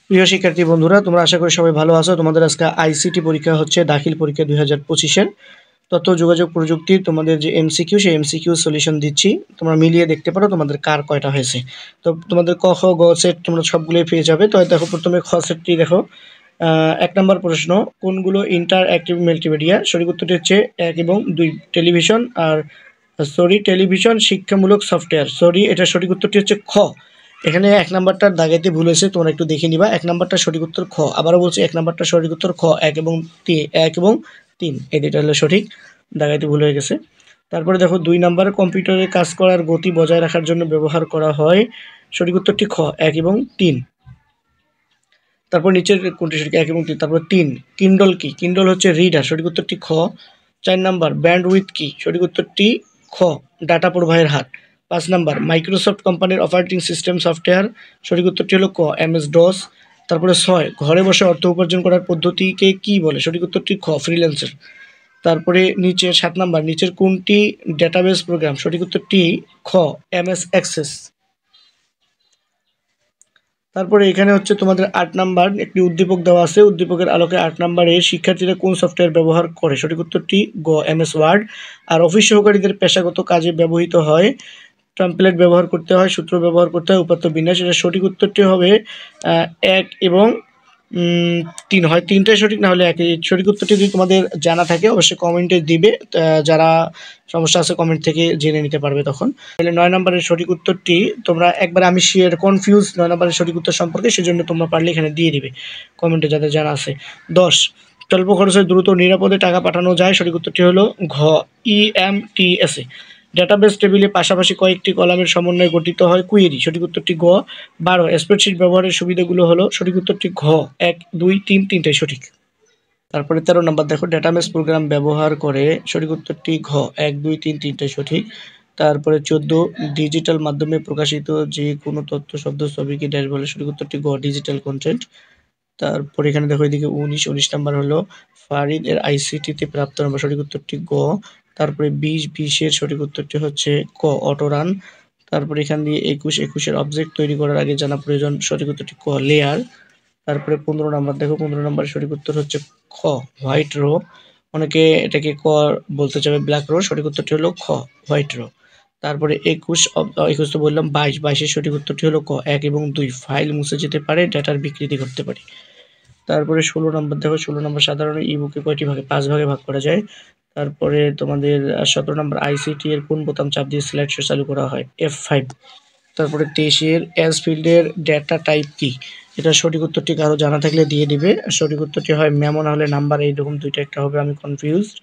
প্রিয় শিক্ষার্থী বন্ধুরা, তোমরা আশা করি সবাই ভালো আছো। তোমাদের আজকে আইসিটি পরীক্ষা হচ্ছে, দাখিল পরীক্ষা 2025-এর তথ্য যোগাযোগ প্রযুক্তি। তোমাদের যে এমসিকিউ, সেই এমসিকিউ সলিউশন দিচ্ছি। তোমরা মিলিয়ে দেখতে পারো তোমাদের কার কয়টা হয়েছে। তো তোমাদের ক, খ, গ সেট তোমরা সবগুলোই পেয়ে যাবে। তো দেখো, প্রথমে খ সেটটি দেখো। ১ নম্বর প্রশ্ন, কোনগুলো ইন্টার অ্যাক্টিভ মাল্টিমিডিয়া? সঠিক উত্তরটি হচ্ছে ১ এবং ২। টেলিভিশন আর টেলিভিশন শিক্ষামূলক সফটওয়্যার। এটা সঠিক উত্তরটি হচ্ছে খ। এখানে ১ নাম্বারটার দাগাইতে ভুল হয়েছে, তোমরা একটু দেখে নিবা। ১ নাম্বারটার সঠিক উত্তর খ। আবারও বলছি, ১ নাম্বারটার সঠিক উত্তর খ। ১ এবং ৩ এই দুইটা হলো সঠিক, দাগাইতে ভুল হয়ে গেছে। তারপরে দেখো ২ নাম্বার, কম্পিউটারে কাজ করার গতি বজায় রাখার জন্য ব্যবহার করা হয়। সঠিক উত্তরটি খ, ১ এবং ৩। তারপর নিচের কোনটি সঠিক? ১ এবং ৩। তারপর ৩, কিন্ডল কি? কিন্ডল হচ্ছে রিডার, সঠিক উত্তরটি খ। ৪ নাম্বার, ব্যান্ডউইথ কি? সঠিক উত্তরটি খ, ডাটা প্রবাহের হার। ৫ নাম্বার, মাইক্রোসফট কোম্পানির অপারেটিং সিস্টেম সফটওয়্যার। সঠিক উত্তরটি হলো ক, MS DOS। তারপরে ৬, ঘরে বসে অর্থ উপার্জন করার পদ্ধতিকে কি বলে? সঠিক উত্তরটি খ, ফ্রিল্যান্সার। তারপরে নিচে ৭ নাম্বার, নিচের কোনটি ডেটাবেস প্রোগ্রাম? সঠিক উত্তরটি খ, MS অ্যাক্সেস। তারপরে এখানে হচ্ছে তোমাদের ৮ নাম্বার, একটি উদ্দীপক দেওয়া আছে। উদ্দীপকের আলোকে ৮ নাম্বারে শিক্ষার্থীরা কোন সফটওয়্যার ব্যবহার করে? সঠিক উত্তরটি গ, MS ওয়ার্ড। আর অফিস সহকারীদের পেশাগত কাজে ব্যবহৃত হয়, টেমপ্লেট ব্যবহার করতে হয়, সূত্র ব্যবহার করতে হয়, উপাত্ত বিন্যাস। এটা সঠিক উত্তরটি হবে ১ এবং ৩ হয়। ৩টাই সঠিক, না হলে ১। সঠিক উত্তরটি যদি তোমাদের জানা থাকে অবশ্যই কমেন্টে দিবে। যারা সমস্যা আছে কমেন্ট থেকে জেনে নিতে পারবে তখন। তাহলে ৯ নম্বরের সঠিক উত্তরটি তোমরা একবার, আমি কনফিউজ ৯ নম্বরের সঠিক উত্তর সম্পর্কে, সেজন্য তোমরা পারলে এখানে দিয়ে দিবে কমেন্টে, যাদের জানা আছে। ১০, স্বল্প খরচে দ্রুত নিরাপদে টাকা পাঠানো যায়। সঠিক উত্তরটি হলো ঘ, EMTS এ। ডেটাবেস টেবিলে পাশাপাশি কয়েকটি কলামের সমন্বয়ে গঠিত হয় কুয়েরি। সঠিক উত্তরটি গ। ১২, স্প্রেডশিট ব্যবহারের সুবিধাগুলো হলো। সঠিক উত্তরটি ঘ, ১, ২, ৩, তিনটাই সঠিক। তারপরে ১৩ নম্বর দেখো, ডেটাবেস প্রোগ্রাম ব্যবহার করে। সঠিক উত্তরটি ঘ, ১, ২, ৩, তিনটাই সঠিক। তারপরে ১৪, ডিজিটাল মাধ্যমে প্রকাশিত যে কোনো তথ্য, শব্দ, ছবিকে ড্যাশ বলে। সঠিক উত্তরটি গ, ডিজিটাল কন্টেন্ট। তারপর এখানে দেখো এদিকে ১৯ নাম্বার হলো ফারিদ এর আইসিটিতে প্রাপ্ত নম্বর। সঠিক উত্তরটি গ। তারপরে ২০ এর সঠিক উত্তরটি হচ্ছে ক, অটো রান। তারপরে এখান দিয়ে ২১ এর অবজেক্ট তৈরি করার আগে জানা প্রয়োজন। সঠিক উত্তরটি ক, লেয়ার। তারপরে ১৫ নাম্বার দেখো, ১৫ নাম্বারের সঠিক উত্তর হচ্ছে খ, হোয়াইট রো। অনেকে এটাকে ক বলতে চাবে, ব্ল্যাক রো। সঠিক উত্তরটি হলো খ, হোয়াইট রো। তারপরে ২১ তো বললাম, ২২ এর সঠিক উত্তরটি হলো ক, ১ এবং ২। ফাইল মুছে যেতে পারে, ডাটার বিকৃতি ঘটতে পারে। তারপরে ১৬ নম্বর দেখো, ১৬ নম্বর, সাধারণ ই-বুকে কয়টি ভাগে? ৫ ভাগে ভাগ করা যায়। তারপরে তোমাদের ১৭ নম্বর, আইসিটি এর কোন বোতাম চাপ দিয়ে স্লাইড শো চালু করা হয়? F5। তারপরে ২৩ এর এস ফিল্ডের ডেটা টাইপ কি? এটার সঠিক উত্তরটি কারো জানা থাকলে দিয়ে দিবে। সঠিক উত্তরটি হয় মেমো, না হলে নাম্বার, এইরকম দুইটা একটা হবে, আমি কনফিউজড।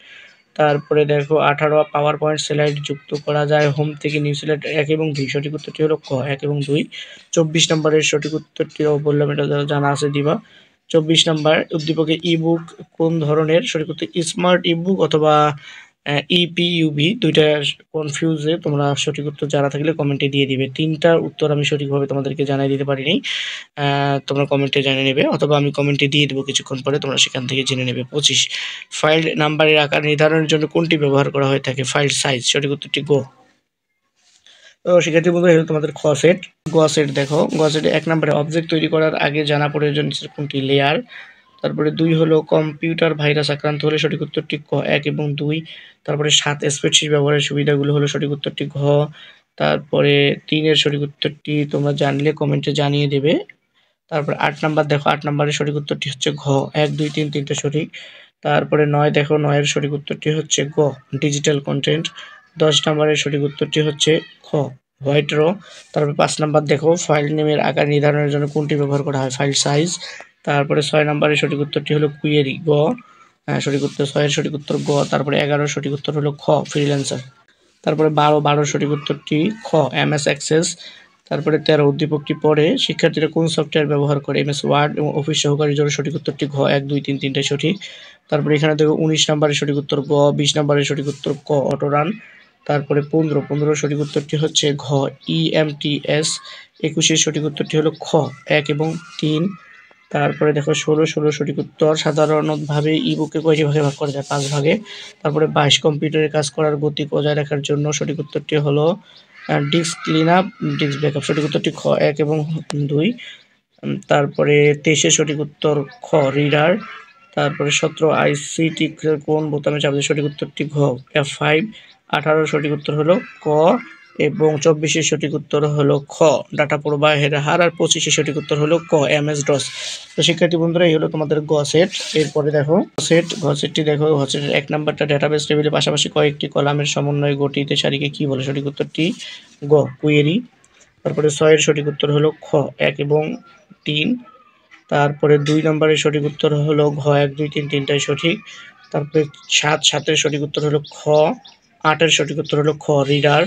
তারপরে দেখো ১৮, পাওয়ার পয়েন্ট স্লাইড যুক্ত করা যায় হোম থেকে নিউ স্লাইড ১ এবং ২। সঠিক উত্তরটি হলো ক, ১ এবং ২। ২৪ নম্বরের সঠিক উত্তরটিও বললাম, এটা জানা আছে দিবা। ২৪ নাম্বার, উদ্দীপকে ই-বুক কোন ধরনের? সঠিক উত্তর স্মার্ট ই-বুক অথবা EPUB। দুইটা কনফিউজে, তোমরা সঠিক উত্তর জানা থাকলে কমেন্টে দিয়ে দিবে। ৩টার উত্তর আমি সঠিকভাবে তোমাদেরকে জানাই দিতে পারিনি, তোমরা কমেন্টে জেনে নেবে, অথবা আমি কমেন্টে দিয়ে দেবো কিছুক্ষণ পরে, তোমরা সেখান থেকে জেনে নেবে। ২৫, ফাইল নাম্বারের আকার নির্ধারণের জন্য কোনটি ব্যবহার করা হয়ে থাকে? File size. সঠিক উত্তরটি গ। তো শিক্ষার্থী বন্ধু, এগুলো তোমাদের খ সেট। গ সেট দেখো, গ সেটে ১ নম্বরে অবজেক্ট তৈরি করার আগে জানা প্রয়োজন কোনটি? লেয়ার। তারপরে ২ হলো কম্পিউটার ভাইরাস আক্রান্ত হলে। সঠিক উত্তরটি ক, ১ এবং ২। তারপরে ৭, স্প্রেডশিট ব্যবহারের সুবিধাগুলো হলো। সঠিক উত্তরটি ঘ। তারপরে ৩ এর সঠিক উত্তরটি তোমরা জানলে কমেন্টে জানিয়ে দেবে। তারপরে ৮ নাম্বার দেখো, ৮ নাম্বারের সঠিক উত্তরটি হচ্ছে ঘ, ১, ২, ৩, তিনটা সঠিক। তারপরে ৯ দেখো, ৯ এর সঠিক উত্তরটি হচ্ছে গ, ডিজিটাল কন্টেন্ট। ১০ নাম্বারের সঠিক উত্তরটি হচ্ছে খ, হোয়াইট রো। তারপরে ৫ নাম্বার দেখো, ফাইল নেমের আকার নির্ধারণের জন্য কোনটি ব্যবহার করা হয়? File size. তারপরে ৬ নাম্বারের সঠিক উত্তরটি হলো কুয়েরি, গ। সঠিক উত্তর ৬ এর সঠিক উত্তর গ। তারপরে ১১ সঠিক উত্তর হলো খ, ফ্রিল্যান্সার। তারপরে ১২ সঠিক উত্তরটি খ, MS অ্যাক্সেস। তারপরে ১৩, উদ্দীপকটি পড়ে শিক্ষার্থীরা কোন সফটওয়্যার ব্যবহার করে? MS ওয়ার্ড এবং অফিস সহকারীর জন্য। সঠিক উত্তরটি ঘ, ১, ২, ৩, তিনটাই সঠিক। তারপরে এখানে দেখো ১৯ নাম্বারের সঠিক উত্তর গ, ২০ নাম্বারের সঠিক উত্তর ক, অটো রান। তারপরে ১৫ সঠিক উত্তরটি হচ্ছে ঘ, EMTS। ২১ এর সঠিক উত্তরটি হলো খ, ১ এবং ৩। তারপরে দেখো ১৬ সঠিক উত্তর, সাধারণভাবে ই-বুকে কয়টি ভাগে ভাগ করা যায়? ৫ ভাগে। তারপরে ২২, কম্পিউটারে কাজ করার গতি বজায় রাখার জন্য। সঠিক উত্তরটি হলো disk cleanup, disk backup. সঠিক উত্তরটি খ, ১ এবং ২। তারপরে 23-এর সঠিক উত্তর খ রিডার। তারপরে 17 আইসিটি কোন বোতামে চাপ দিয়ে সঠিক উত্তরটি ঘ F5। 18 সঠিক উত্তর হলো ক এবং 24-এর সঠিক উত্তর হলো খ ডাটা প্রবাহের হার, আর 25-এর সঠিক উত্তর হলো ক MS DOS। তো শিক্ষার্থী বন্ধুরা, এই হলো তোমাদের গ সেট। এরপরে দেখো ঘ সেটটি দেখো। ঘ সেটের 1 নাম্বারটা ডেটাবেস টেবিলের পাশাপাশি কয়েকটি কলামের সমন্বয়ে গঠিত সারিকে কি বলে? সঠিক উত্তরটি গ কুয়েরি। তারপরে 6-এর সঠিক উত্তর হলো খ 1 এবং 3। তারপরে 2 নম্বরের সঠিক উত্তর হলো ঘ 1 2 3 তিনটাই সঠিক। তারপরে 7-এর সঠিক উত্তর হলো খ। 8-এর সঠিক উত্তর হলো খ রিডার।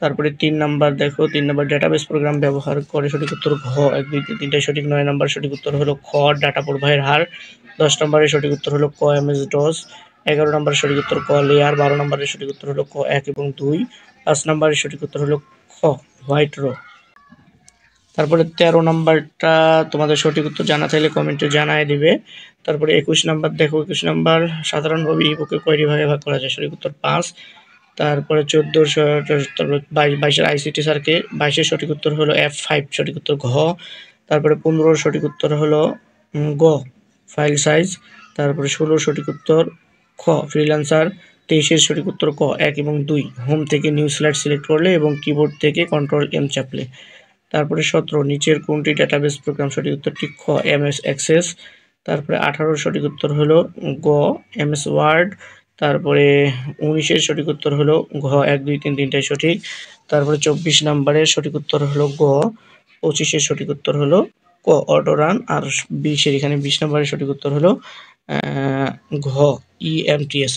তারপরে 3 নাম্বার দেখো, 3 নাম্বার ডেটাবেস প্রোগ্রাম ব্যবহার করে সঠিক উত্তর ঘ 1 2 3 তিনটাই সঠিক। 9 নাম্বার সঠিক উত্তর হলো খ ডাটা প্রবাহের হার। 10 নম্বরের সঠিক উত্তর হলো ক MS DOS। 11 নম্বরের সঠিক উত্তর ক লেয়ার। 12 নম্বরের সঠিক উত্তর হলো ক 1 এবং 2। 5 নম্বরের সঠিক উত্তর হলো খ হোয়াইট রো। তারপরে 13 নাম্বারটা তোমাদের সঠিক উত্তর জানা থাকলে কমেন্টে জানায় দিবে। তারপরে 21 নাম্বার দেখো। 21 নাম্বার সাধারণভাবে ইবুকে কয়টি ভাগে ভাগ করা যায়? সঠিক উত্তর 5। তারপরে 22-এর আইসিটি সার্কে 22-এর সঠিক উত্তর হলো F5 সঠিক উত্তর ঘ। তারপরে 15-র সঠিক উত্তর হলো গ ফাইল সাইজ। তারপরে 16-র সঠিক উত্তর খ ফ্রিল্যান্সার। 23-এর সঠিক উত্তর ক 1 এবং 2 হোম থেকে নিউ স্লাইড সিলেক্ট করলে এবং কিবোর্ড থেকে কন্ট্রোল M চাপলে। তারপরে 17 নিচের কোনটি ডেটাবেস প্রোগ্রাম? সঠিক উত্তরটি খ MS অ্যাক্সেস। তারপরে 18 সঠিক উত্তর হলো গ MS ওয়ার্ড। তারপরে 19-এর সঠিক উত্তর হলো ঘ 1 2 3 তিনটাই সঠিক। তারপরে 24 নম্বরের সঠিক উত্তর হলো গ। 25-এর সঠিক উত্তর হলো ক অটো রান। আর 20-এর এখানে 20 নম্বরের সঠিক উত্তর হলো ঘ EMTS।